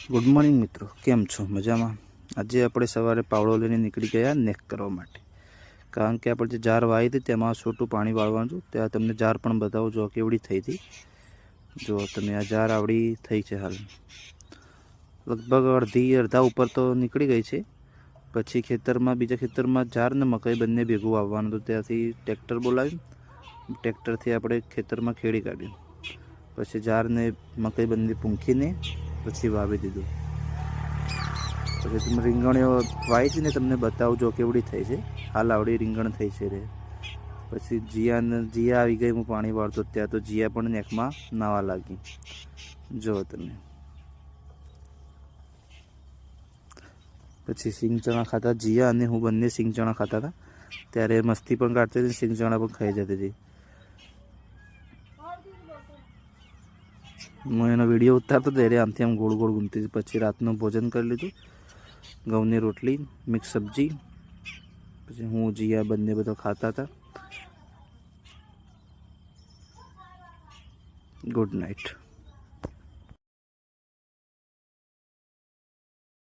Good morning मित्रों, केम छो? मजा में। आज अपने सवारे पावड़ो लईने निकली गया नेक करवा माटे, कारण के आपणे जे जार वाई थी तेमां छोटू पाणी वाळवानुं छुं। त्यां तमने जार पण बतावुं जो केवड़ी थई थी। जो तमे आ जार आवड़ी थई छे, हाल लगभग अर्धा ऊपर तो निकली गई है। पछी खेतरमां बीजा खेतरमां जार ने मकई बंने भेगुं वाववानुं हतुं। त्यांथी ट्रेक्टर बोलाव्युं, ट्रेक्टरथी आपणे खेतरमां खेड़ी काढ्युं। पछी जार ने मकई बंने पूंखीने पछी वावी दीधुं। पछी तमे રીંગણીઓ વાઈ છે ને તમને બતાવું જો કેવડી થઈ છે। હાલ આવડી રીંગણ થઈ છે રે। પછી જીયા આવી ગઈ, હું પાણી વાળતો ત્યાં તો જીયા પણ નેકમાં નાવા લાગી। જો તમે પછી સિંગ ચણા ખાતા જીયા અને હું બંને સિંગ ચણા ખાતા હતા, ત્યારે મસ્તી પણ કાઢતી હતી, સિંગ ચણા પણ ખાઈ જતી હતી। હું એનો વિડીયો ઉતારતો ત્યારે આમથી આમ ગોળ ગોળ ઘૂમતી હતી। પછી રાતનું ભોજન કરી લીધું, ઘઉંની રોટલી, મિક્સ સબ્જી, પછી હું જીયા બંને બધો ખાતા હતા। Good night.